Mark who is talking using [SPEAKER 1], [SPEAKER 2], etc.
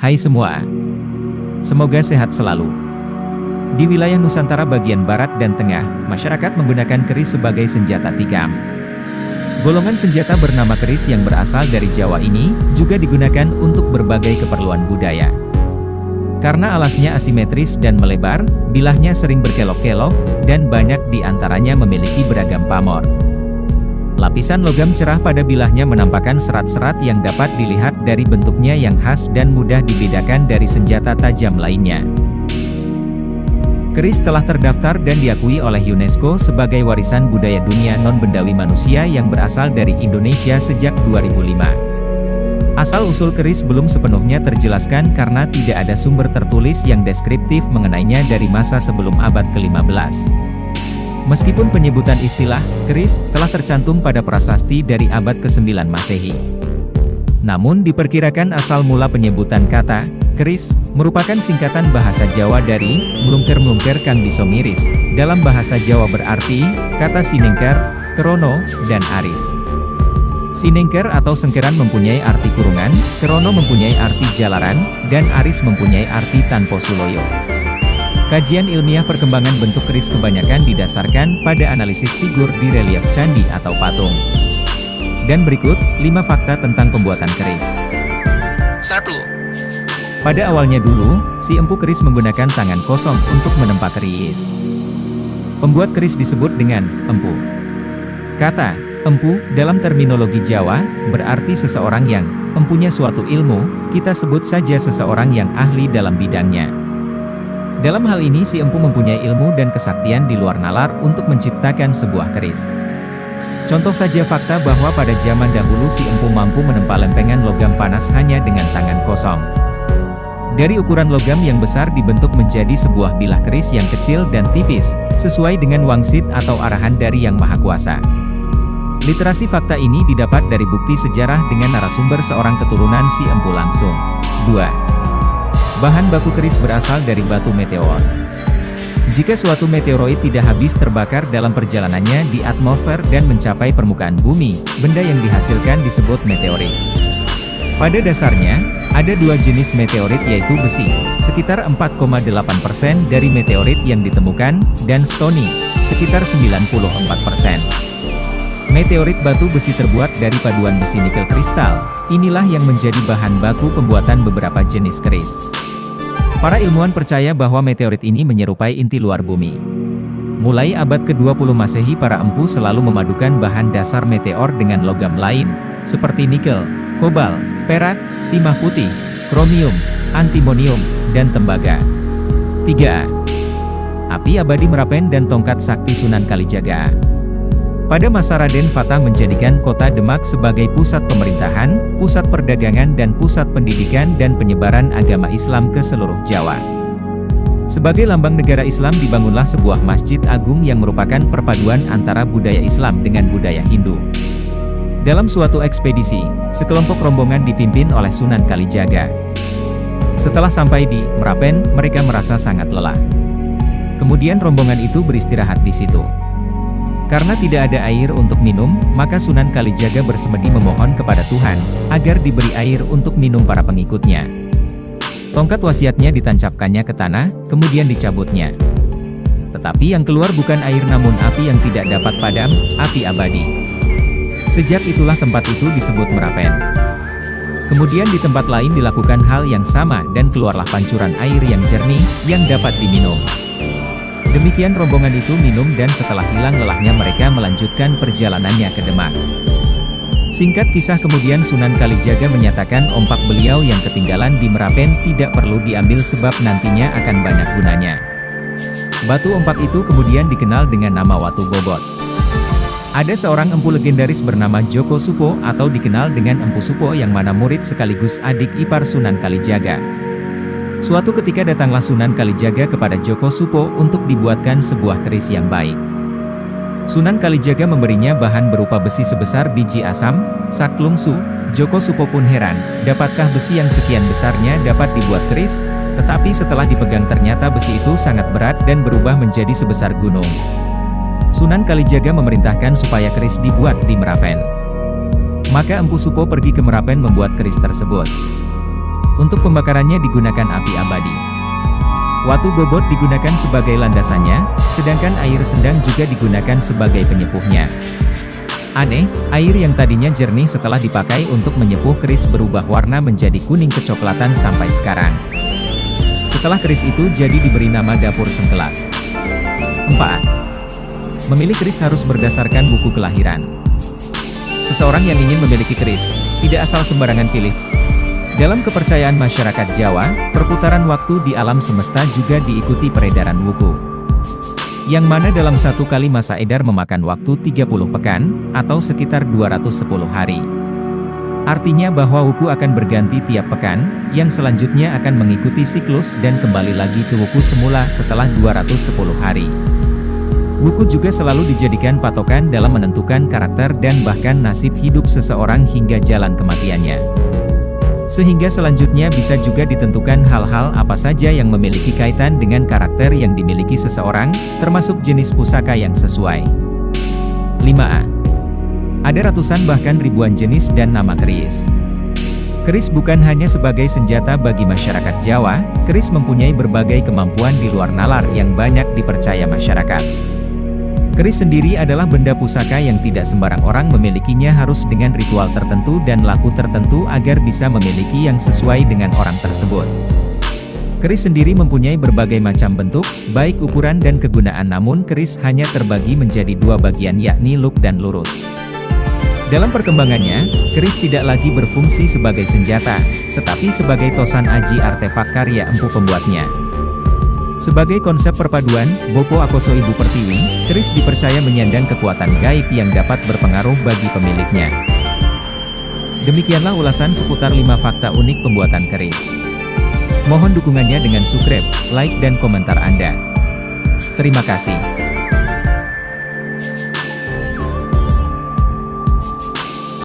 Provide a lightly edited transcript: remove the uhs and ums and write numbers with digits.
[SPEAKER 1] Hai semua, semoga sehat selalu. Di wilayah Nusantara bagian barat dan tengah, masyarakat menggunakan keris sebagai senjata tikam. Golongan senjata bernama keris yang berasal dari Jawa ini, juga digunakan untuk berbagai keperluan budaya. Karena alasnya asimetris dan melebar, bilahnya sering berkelok-kelok, dan banyak di antaranya memiliki beragam pamor. Lapisan logam cerah pada bilahnya menampakkan serat-serat yang dapat dilihat dari bentuknya yang khas dan mudah dibedakan dari senjata tajam lainnya. Keris telah terdaftar dan diakui oleh UNESCO sebagai warisan budaya dunia non-bendawi manusia yang berasal dari Indonesia sejak 2005. Asal-usul keris belum sepenuhnya terjelaskan karena tidak ada sumber tertulis yang deskriptif mengenainya dari masa sebelum abad ke-15. Meskipun penyebutan istilah keris telah tercantum pada prasasti dari abad ke-9 Masehi. Namun diperkirakan asal mula penyebutan kata keris merupakan singkatan bahasa Jawa dari mlungker-mlungker kang bisa ngiris. Dalam bahasa Jawa berarti kata sinengker, kerono, dan aris. Sinengker atau sengkeran mempunyai arti kurungan, kerono mempunyai arti jalaran, dan aris mempunyai arti tanpa suloyo. Kajian ilmiah perkembangan bentuk keris kebanyakan didasarkan pada analisis figur di relief candi atau patung. Dan berikut, 5 fakta tentang pembuatan keris.
[SPEAKER 2] 1.
[SPEAKER 1] Pada awalnya dulu, si empu keris menggunakan tangan kosong untuk menempa keris. Pembuat keris disebut dengan empu. Kata empu dalam terminologi Jawa berarti seseorang yang empunya suatu ilmu, kita sebut saja seseorang yang ahli dalam bidangnya. Dalam hal ini si empu mempunyai ilmu dan kesaktian di luar nalar untuk menciptakan sebuah keris. Contoh saja fakta bahwa pada zaman dahulu si empu mampu menempa lempengan logam panas hanya dengan tangan kosong. Dari ukuran logam yang besar dibentuk menjadi sebuah bilah keris yang kecil dan tipis, sesuai dengan wangsit atau arahan dari Yang Maha Kuasa. Literasi fakta ini didapat dari bukti sejarah dengan narasumber seorang keturunan si empu langsung. 2. Bahan baku keris berasal dari batu meteor. Jika suatu meteoroid tidak habis terbakar dalam perjalanannya di atmosfer dan mencapai permukaan bumi, benda yang dihasilkan disebut meteorit. Pada dasarnya, ada 2 jenis meteorit yaitu besi, sekitar 4,8% dari meteorit yang ditemukan, dan stony, sekitar 94%. Meteorit batu besi terbuat dari paduan besi nikel kristal, inilah yang menjadi bahan baku pembuatan beberapa jenis keris. Para ilmuwan percaya bahwa meteorit ini menyerupai inti luar bumi. Mulai abad ke-20 Masehi para empu selalu memadukan bahan dasar meteor dengan logam lain, seperti nikel, kobal, perak, timah putih, kromium, antimonium, dan tembaga. 3. Api abadi Merapen dan tongkat sakti Sunan Kalijaga. Pada masa Raden Fatah menjadikan kota Demak sebagai pusat pemerintahan, pusat perdagangan dan pusat pendidikan dan penyebaran agama Islam ke seluruh Jawa. Sebagai lambang negara Islam dibangunlah sebuah masjid agung yang merupakan perpaduan antara budaya Islam dengan budaya Hindu. Dalam suatu ekspedisi, sekelompok rombongan dipimpin oleh Sunan Kalijaga. Setelah sampai di Merapen, mereka merasa sangat lelah. Kemudian rombongan itu beristirahat di situ. Karena tidak ada air untuk minum, maka Sunan Kalijaga bersemedi memohon kepada Tuhan, agar diberi air untuk minum para pengikutnya. Tongkat wasiatnya ditancapkannya ke tanah, kemudian dicabutnya. Tetapi yang keluar bukan air namun api yang tidak dapat padam, api abadi. Sejak itulah tempat itu disebut Merapen. Kemudian di tempat lain dilakukan hal yang sama dan keluarlah pancuran air yang jernih, yang dapat diminum. Demikian rombongan itu minum dan setelah hilang lelahnya mereka melanjutkan perjalanannya ke Demak. Singkat kisah kemudian Sunan Kalijaga menyatakan ompak beliau yang ketinggalan di Merapen tidak perlu diambil sebab nantinya akan banyak gunanya. Batu ompak itu kemudian dikenal dengan nama Watu Bobot. Ada seorang empu legendaris bernama Joko Supo atau dikenal dengan Empu Supo yang mana murid sekaligus adik ipar Sunan Kalijaga. Suatu ketika datanglah Sunan Kalijaga kepada Joko Supo untuk dibuatkan sebuah keris yang baik. Sunan Kalijaga memberinya bahan berupa besi sebesar biji asam, saklungsu. Joko Supo pun heran, dapatkah besi yang sekian besarnya dapat dibuat keris? Tetapi setelah dipegang ternyata besi itu sangat berat dan berubah menjadi sebesar gunung. Sunan Kalijaga memerintahkan supaya keris dibuat di Merapen. Maka Empu Supo pergi ke Merapen membuat keris tersebut. Untuk pembakarannya digunakan api abadi. Watu bobot digunakan sebagai landasannya, sedangkan air sendang juga digunakan sebagai penyepuhnya. Aneh, air yang tadinya jernih setelah dipakai untuk menyepuh keris berubah warna menjadi kuning kecoklatan sampai sekarang. Setelah keris itu jadi diberi nama dapur sengkelak. 4. Memilih keris harus berdasarkan buku kelahiran. Seseorang yang ingin memiliki keris, tidak asal sembarangan pilih. Dalam kepercayaan masyarakat Jawa, perputaran waktu di alam semesta juga diikuti peredaran wuku. Yang mana dalam satu kali masa edar memakan waktu 30 pekan, atau sekitar 210 hari. Artinya bahwa wuku akan berganti tiap pekan, yang selanjutnya akan mengikuti siklus dan kembali lagi ke wuku semula setelah 210 hari. Wuku juga selalu dijadikan patokan dalam menentukan karakter dan bahkan nasib hidup seseorang hingga jalan kematiannya. Sehingga selanjutnya bisa juga ditentukan hal-hal apa saja yang memiliki kaitan dengan karakter yang dimiliki seseorang, termasuk jenis pusaka yang sesuai. 5a. Ada ratusan bahkan ribuan jenis dan nama keris. Keris bukan hanya sebagai senjata bagi masyarakat Jawa, keris mempunyai berbagai kemampuan di luar nalar yang banyak dipercaya masyarakat. Keris sendiri adalah benda pusaka yang tidak sembarang orang memilikinya, harus dengan ritual tertentu dan laku tertentu agar bisa memiliki yang sesuai dengan orang tersebut. Keris sendiri mempunyai berbagai macam bentuk, baik ukuran dan kegunaan, namun keris hanya terbagi menjadi dua bagian, yakni luk dan lurus. Dalam perkembangannya, keris tidak lagi berfungsi sebagai senjata, tetapi sebagai tosan aji artefak karya empu pembuatnya. Sebagai konsep perpaduan, Bopo Akoso Ibu Pertiwi, keris dipercaya menyandang kekuatan gaib yang dapat berpengaruh bagi pemiliknya. Demikianlah ulasan seputar 5 fakta unik pembuatan keris. Mohon dukungannya dengan subscribe, like dan komentar Anda. Terima kasih.